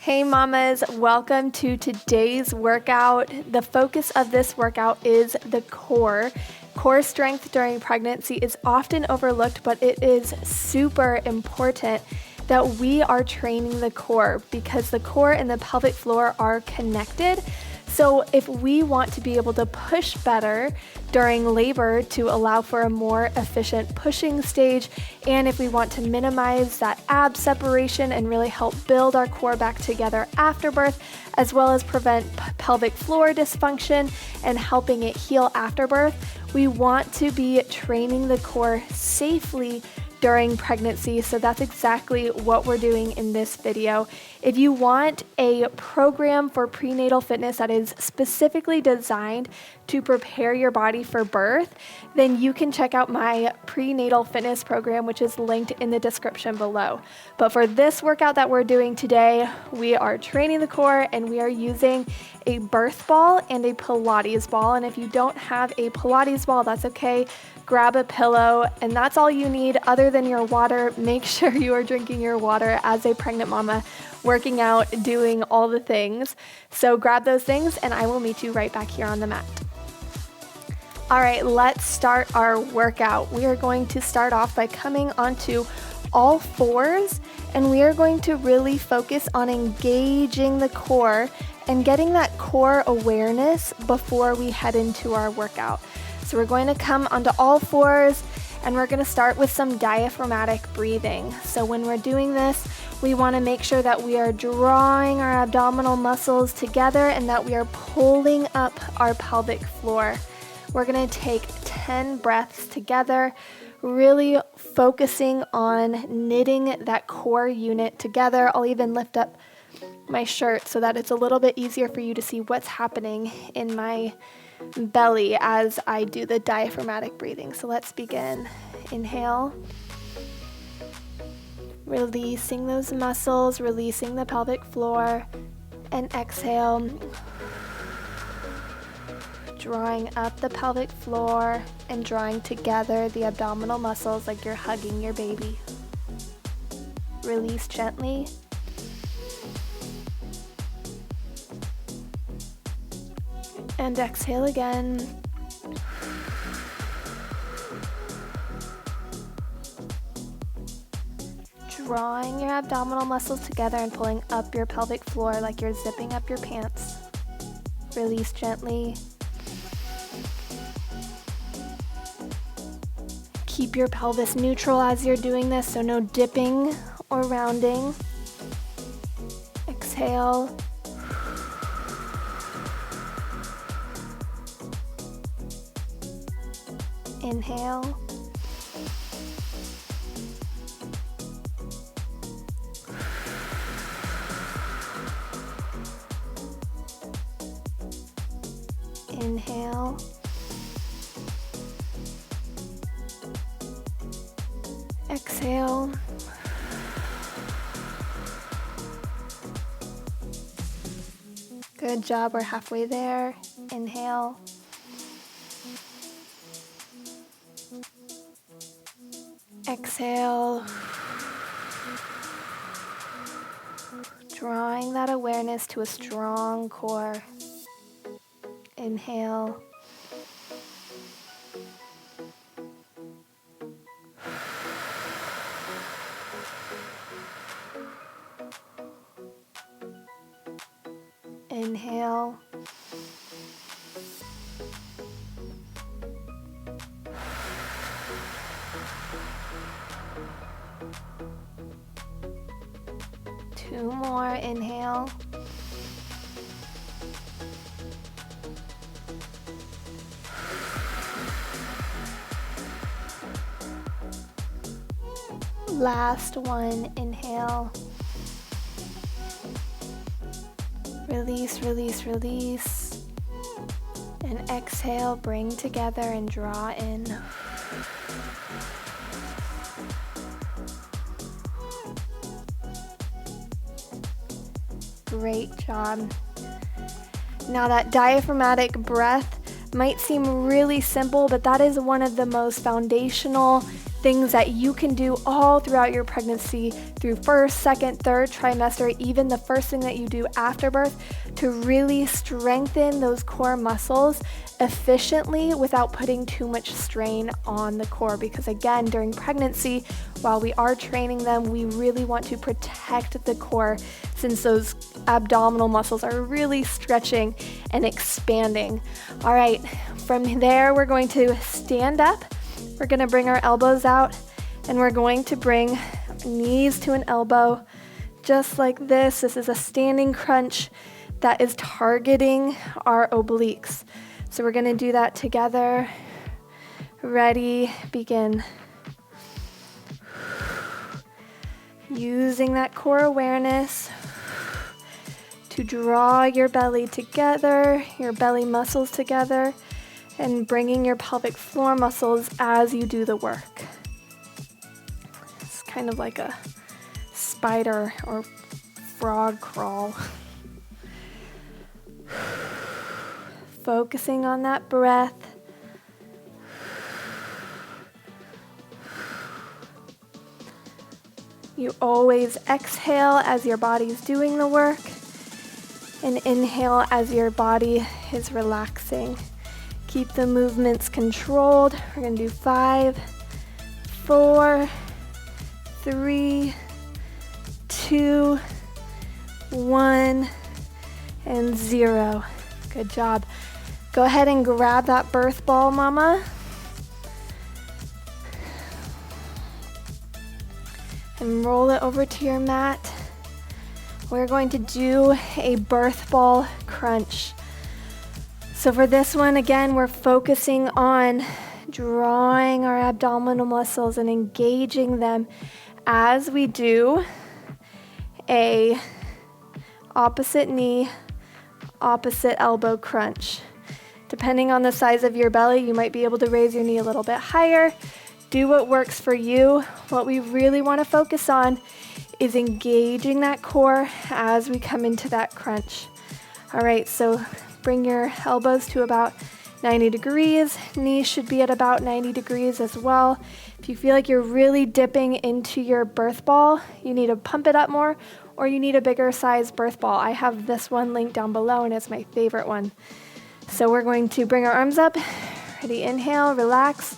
Hey mamas, welcome to today's workout. The focus of this workout is the core. Core strength during pregnancy is often overlooked, but it is super important that we are training the core because the core and the pelvic floor are connected. So if we want to be able to push better during labor to allow for a more efficient pushing stage, and if we want to minimize that ab separation and really help build our core back together after birth, as well as prevent pelvic floor dysfunction and helping it heal after birth, we want to be training the core safely during pregnancy. So that's exactly what we're doing in this video. If you want a program for prenatal fitness that is specifically designed to prepare your body for birth, then you can check out my prenatal fitness program, which is linked in the description below. But for this workout that we're doing today, we are training the core and we are using a birth ball and a Pilates ball. And if you don't have a Pilates ball, that's okay. Grab a pillow, and that's all you need other than your water. Make sure you are drinking your water as a pregnant mama, working out, doing all the things. So grab those things and I will meet you right back here on the mat. All right, let's start our workout. We are going to start off by coming onto all fours, and we are going to really focus on engaging the core and getting that core awareness before we head into our workout. So we're going to come onto all fours and we're going to start with some diaphragmatic breathing. So when we're doing this, we want to make sure that we are drawing our abdominal muscles together and that we are pulling up our pelvic floor. We're going to take 10 breaths together, really focusing on knitting that core unit together. I'll even lift up my shirt so that it's a little bit easier for you to see what's happening in my belly as I do the diaphragmatic breathing. So let's begin. Inhale, releasing those muscles, releasing the pelvic floor, and exhale, drawing up the pelvic floor and drawing together the abdominal muscles like you're hugging your baby. Release gently. And exhale again. Drawing your abdominal muscles together and pulling up your pelvic floor like you're zipping up your pants. Release gently. Keep your pelvis neutral as you're doing this, so no dipping or rounding. Exhale. Inhale. Inhale. Exhale. Good job, we're halfway there. Inhale. Exhale, drawing that awareness to a strong core. Inhale. Inhale. Two more. Inhale. Last one. Inhale. Release, release, release. And exhale, bring together and draw in. Great job. Now that diaphragmatic breath might seem really simple, but that is one of the most foundational things that you can do all throughout your pregnancy, through first, second, third trimester, even the first thing that you do after birth, to really strengthen those core muscles efficiently without putting too much strain on the core. Because again, during pregnancy, while we are training them, we really want to protect the core, since those abdominal muscles are really stretching and expanding. All right, from there, we're going to stand up. We're going to bring our elbows out, and we're going to bring knees to an elbow, just like this. This is a standing crunch that is targeting our obliques. So we're going to do that together. Ready, begin. Using that core awareness to draw your belly together, your belly muscles together, and bringing your pelvic floor muscles as you do the work. It's kind of like a spider or frog crawl. Focusing on that breath. You always exhale as your body's doing the work, and inhale as your body is relaxing. Keep the movements controlled. We're going to do 5, 4, 3, 2, 1, and 0. Good job. Go ahead and grab that birth ball, mama. And roll it over to your mat. We're going to do a birth ball crunch. So for this one, again, we're focusing on drawing our abdominal muscles and engaging them as we do a opposite knee, opposite elbow crunch. Depending on the size of your belly, you might be able to raise your knee a little bit higher. Do what works for you. What we really want to focus on is engaging that core as we come into that crunch. All right, so bring your elbows to about 90 degrees. Knees should be at about 90 degrees as well. If you feel like you're really dipping into your birth ball, you need to pump it up more, or you need a bigger size birth ball. I have this one linked down below, and it's my favorite one. So we're going to bring our arms up. Ready, inhale, relax.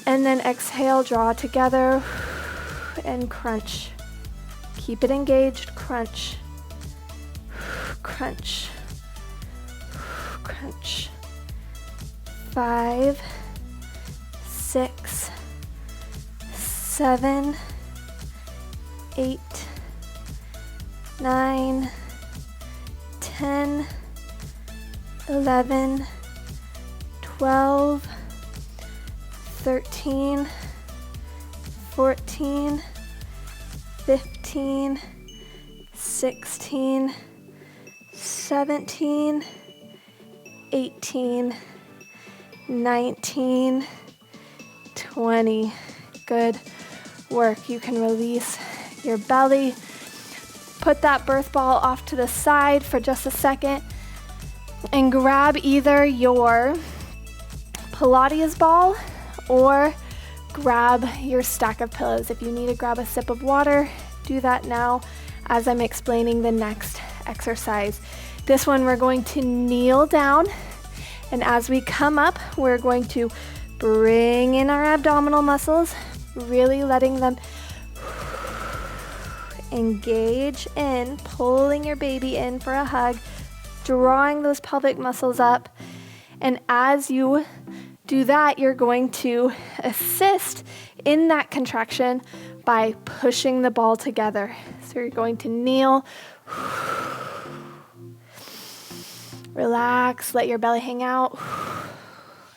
And then exhale, draw together and crunch. Keep it engaged, crunch. Crunch. Crunch. 5, 6, 7, 8, 9, 10, 11, 12, 13, 14, 15, 16, 17, 18, 19, 20. Good work. You can release your belly. Put that birth ball off to the side for just a second and grab either your Pilates ball or grab your stack of pillows. If you need to grab a sip of water, do that now as I'm explaining the next exercise. This one we're going to kneel down, and as we come up, we're going to bring in our abdominal muscles, really letting them engage in, pulling your baby in for a hug, drawing those pelvic muscles up. And as you do that, you're going to assist in that contraction by pushing the ball together. So you're going to kneel, relax, let your belly hang out.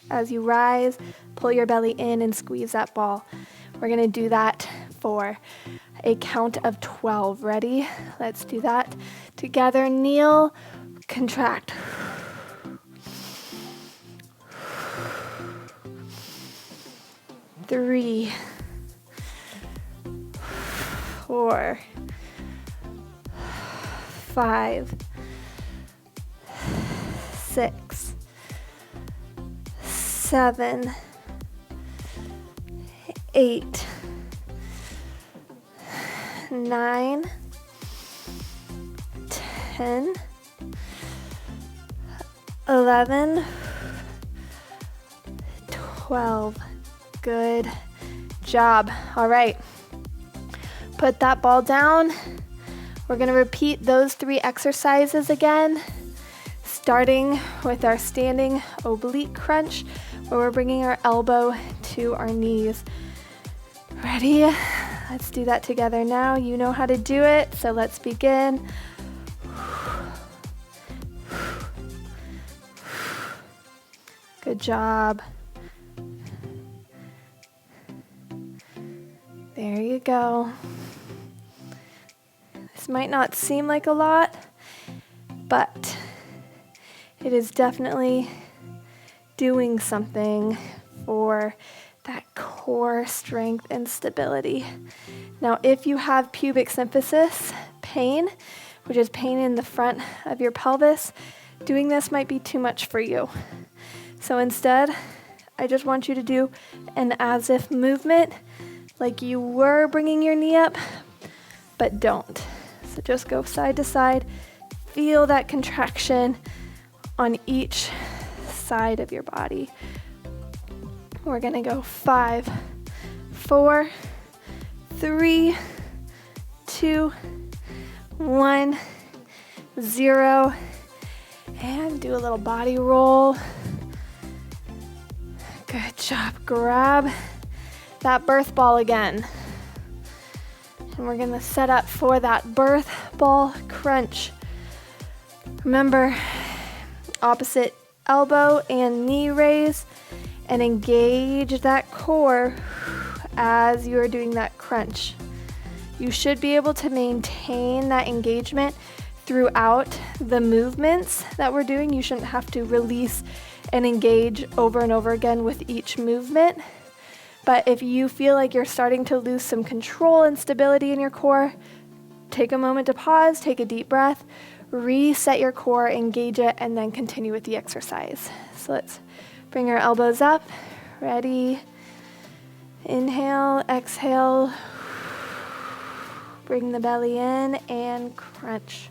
As you rise, pull your belly in and squeeze that ball. We're going to do that for a count of 12. Ready? Let's do that together. Kneel, contract. 3, 4, 5, 6, 7, 8, 9, 10, 11, 12. Good job. All right. Put that ball down. We're going to repeat those 3 exercises again, starting with our standing oblique crunch, where we're bringing our elbow to our knees. Ready? Let's do that together now. You know how to do it, so let's begin. Good job. There you go. This might not seem like a lot, but it is definitely doing something for that core strength and stability. Now, if you have pubic symphysis pain, which is pain in the front of your pelvis, doing this might be too much for you. So instead, I just want you to do an as if movement, like you were bringing your knee up, but don't. So just go side to side, feel that contraction on each side of your body. We're gonna go 5, 4, 3, 2, 1, 0, and do a little body roll. Good job. Grab that birth ball again. And we're gonna set up for that birth ball crunch. Remember, opposite elbow and knee raise, and engage that core as you are doing that crunch. You should be able to maintain that engagement throughout the movements that we're doing. You shouldn't have to release and engage over and over again with each movement. But if you feel like you're starting to lose some control and stability in your core, take a moment to pause, take a deep breath, reset your core, engage it, and then continue with the exercise. So let's bring our elbows up. Ready? Inhale, exhale. Bring the belly in and crunch.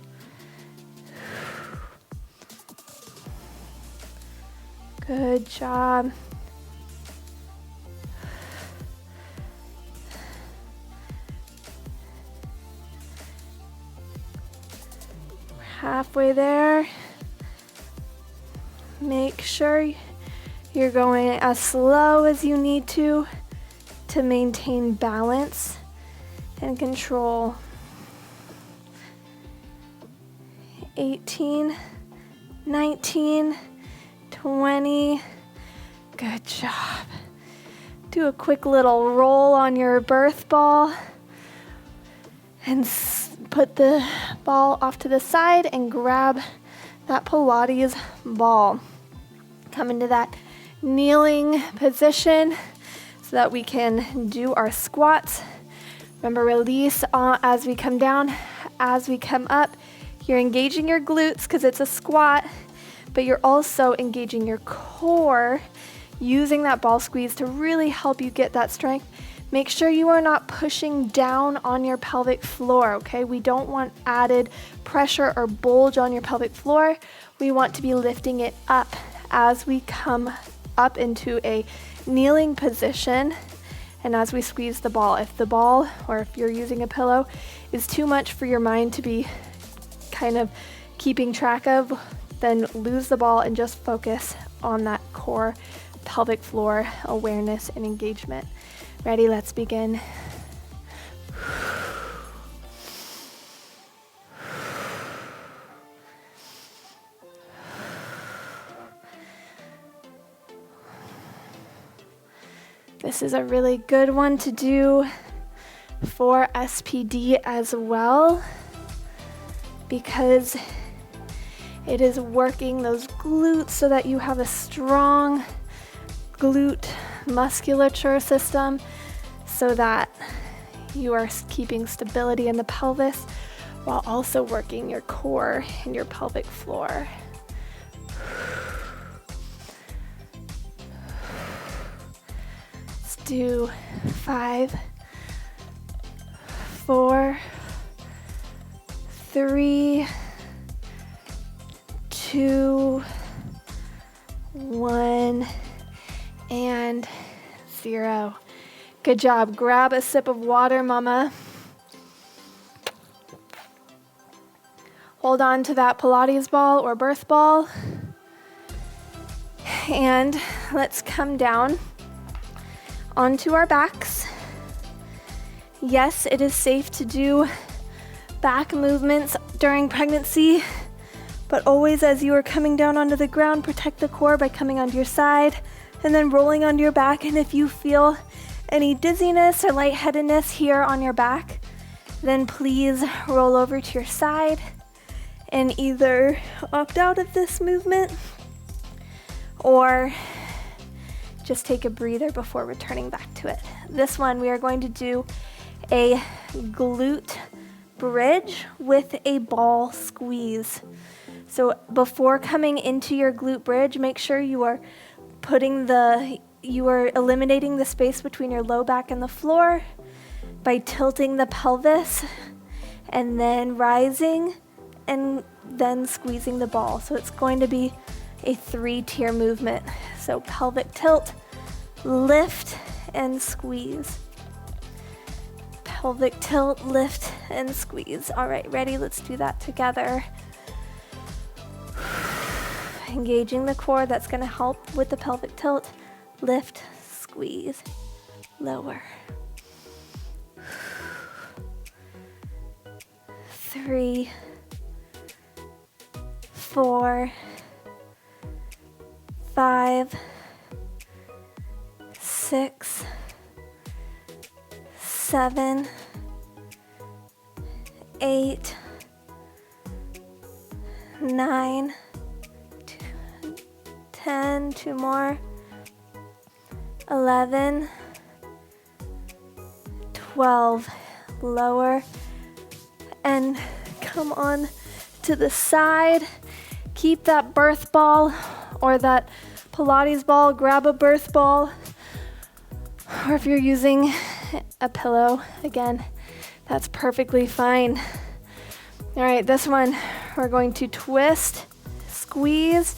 Good job. We're halfway there. Make sure you're going as slow as you need to maintain balance and control. 18, 19, 20. Good job. Do a quick little roll on your birth ball and put the ball off to the side and grab that Pilates ball. Come into that kneeling position so that we can do our squats. Remember, release as we come down. As we come up, you're engaging your glutes because it's a squat, but you're also engaging your core, using that ball squeeze to really help you get that strength. Make sure you are not pushing down on your pelvic floor, okay? We don't want added pressure or bulge on your pelvic floor. We want to be lifting it up as we come up into a kneeling position and as we squeeze the ball. If the ball, or if you're using a pillow, is too much for your mind to be kind of keeping track of, then lose the ball and just focus on that core pelvic floor awareness and engagement. Ready? Let's begin. This is a really good one to do for SPD as well, because it is working those glutes so that you have a strong glute musculature system, so that you are keeping stability in the pelvis while also working your core and your pelvic floor. Let's do 5, 4, 3, 2, 1, and 0. Good job. Grab a sip of water, mama. Hold on to that Pilates ball or birth ball. And let's come down onto our backs. Yes, it is safe to do back movements during pregnancy, but always as you are coming down onto the ground, protect the core by coming onto your side and then rolling onto your back. And if you feel any dizziness or lightheadedness here on your back, then please roll over to your side and either opt out of this movement or just take a breather before returning back to it. This one, we are going to do a glute bridge with a ball squeeze. So before coming into your glute bridge, make sure you are eliminating the space between your low back and the floor by tilting the pelvis and then rising and then squeezing the ball. So it's going to be a 3-tier movement. So pelvic tilt, lift, and squeeze. Pelvic tilt, lift, and squeeze. All right, ready? Let's do that together. Engaging the core, that's going to help with the pelvic tilt. Lift, squeeze, lower. 3, 4, 5, 6, 7, 8, 9, 10, 2 more, 11, 12, lower, and come on to the side. Keep that birth ball or that Pilates ball, grab a birth ball, or if you're using a pillow, again, that's perfectly fine. All right, this one, we're going to twist, squeeze,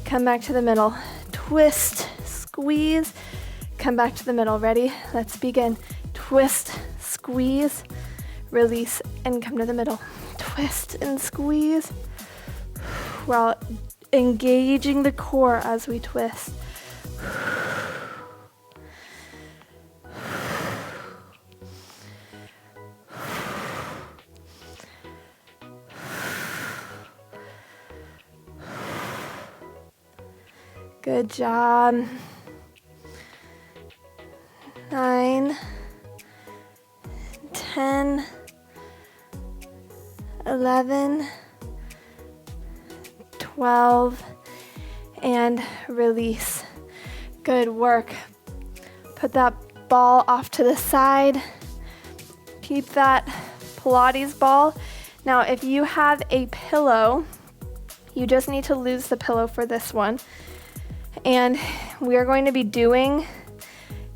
come back to the middle. Twist, squeeze, come back to the middle. Ready? Let's begin. Twist, squeeze, release, and come to the middle. Twist and squeeze while engaging the core as we twist. Good job. 9, 10, 11, 12, and release. Good work. Put that ball off to the side. Keep that Pilates ball. Now, if you have a pillow, you just need to lose the pillow for this one. And we are going to be doing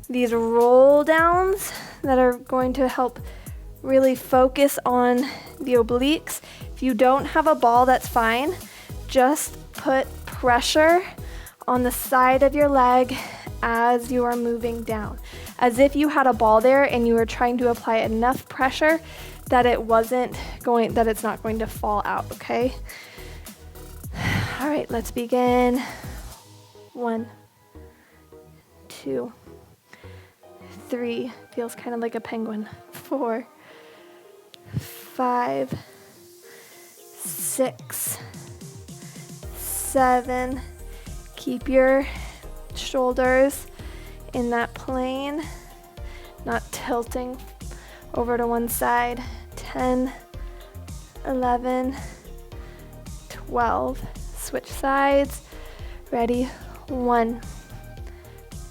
these roll downs that are going to help really focus on the obliques. If you don't have a ball, that's fine. Just put pressure on the side of your leg as you are moving down, as if you had a ball there and you were trying to apply enough pressure that it's not going to fall out, okay? All right, let's begin. 1, 2, 3, feels kind of like a penguin. 4, 5, 6, 7. Keep your shoulders in that plane, not tilting over to one side. 10, 11, 12. Switch sides. Ready? 1,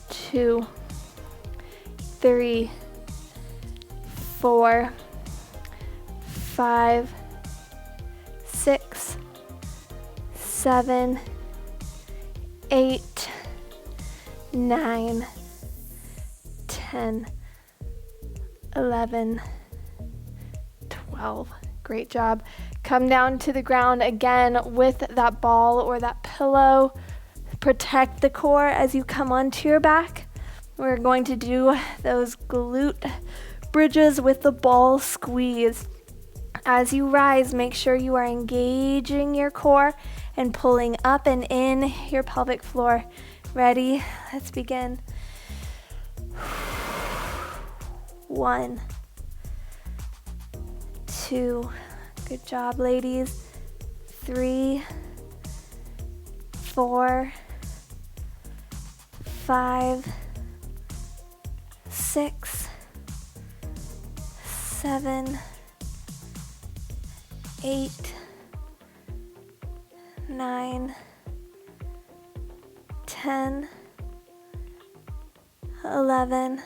2, 3, 4, 5, 6, 7, 8, 9, 10. 11, 12. Great job. Come down to the ground again with that ball or that pillow. Protect the core as you come onto your back. We're going to do those glute bridges with the ball squeeze. As you rise, make sure you are engaging your core and pulling up and in your pelvic floor. Ready? Let's begin. 1, 2, good job, ladies. 3, 4, 5, 6, 7, 8, 9, 10, 11,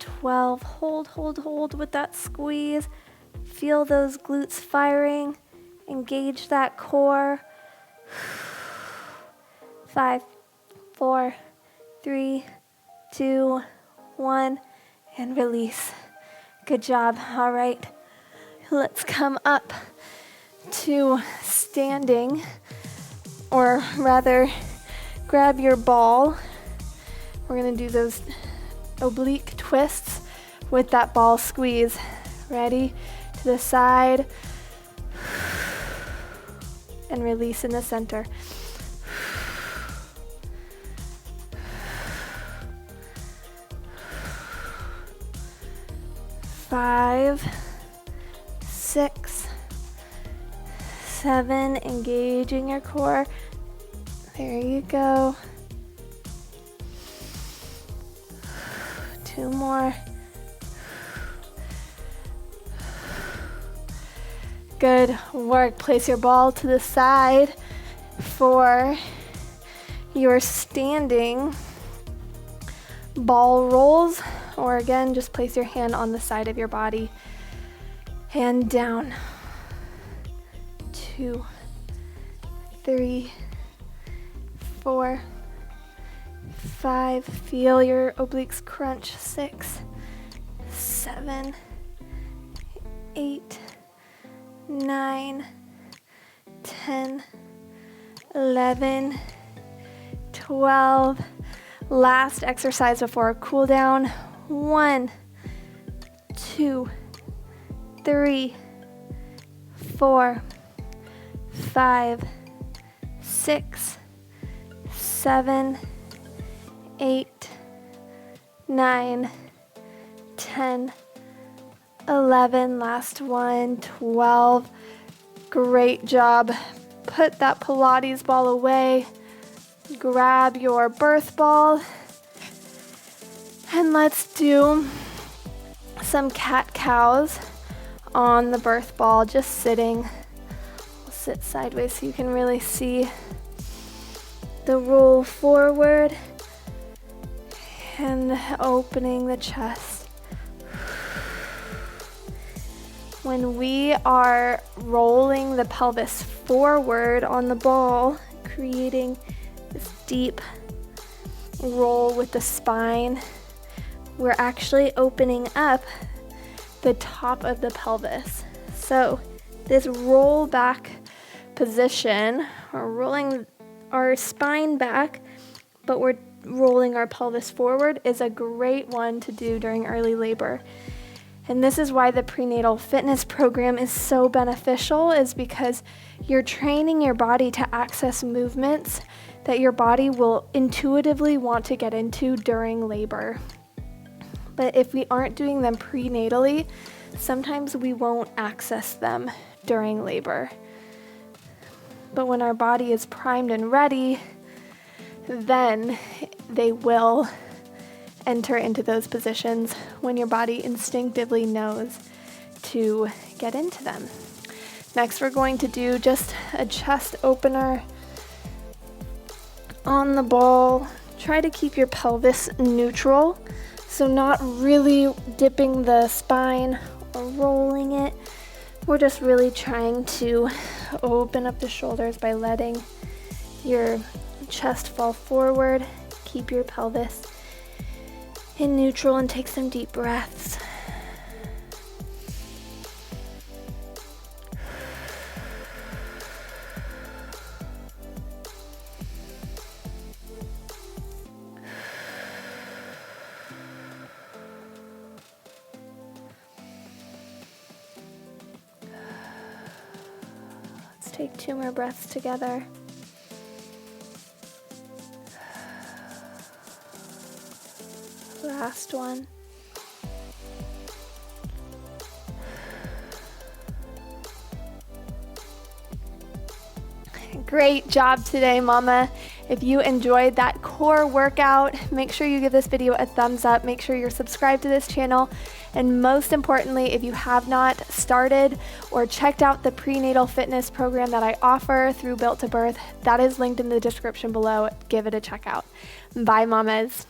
12. Hold with that squeeze. Feel those glutes firing. Engage that core. 5, 4, 3, 2, 1, and release. Good job. All right. Let's come up to standing, or rather grab your ball. We're going to do those oblique twists with that ball squeeze. Ready? To the side and release in the center. 5, 6, 7, engaging your core. There you go. 2 more. Good work. Place your ball to the side for your standing ball rolls, or again, just place your hand on the side of your body. Hand down. 2, 3, 4, 5. Feel your obliques crunch. 6, 7, 8, 9, 10, 11, 12. Last exercise before a cool down. 1, 2, 3, 4, 5, 6, 7, 8, 9, 10, 11. Last one. 12. Great job. Put that Pilates ball away. Grab your birth ball. And let's do some cat-cows on the birth ball, just sitting. We'll sit sideways so you can really see the roll forward and opening the chest. When we are rolling the pelvis forward on the ball, creating this deep roll with the spine, we're actually opening up the top of the pelvis. So this roll back position, we're rolling our spine back, but we're rolling our pelvis forward, is a great one to do during early labor. And this is why the prenatal fitness program is so beneficial, is because you're training your body to access movements that your body will intuitively want to get into during labor. But if we aren't doing them prenatally, sometimes we won't access them during labor. But when our body is primed and ready, then they will enter into those positions when your body instinctively knows to get into them. Next, we're going to do just a chest opener on the ball. Try to keep your pelvis neutral, so not really dipping the spine or rolling it. We're just really trying to open up the shoulders by letting your chest fall forward. Keep your pelvis in neutral and take some deep breaths. Let's take 2 more breaths together. Last one. Great job today, mama. If you enjoyed that core workout, make sure you give this video a thumbs up. Make sure you're subscribed to this channel. And most importantly, if you have not started or checked out the prenatal fitness program that I offer through Built to Birth, that is linked in the description below. Give it a check out. Bye, mamas.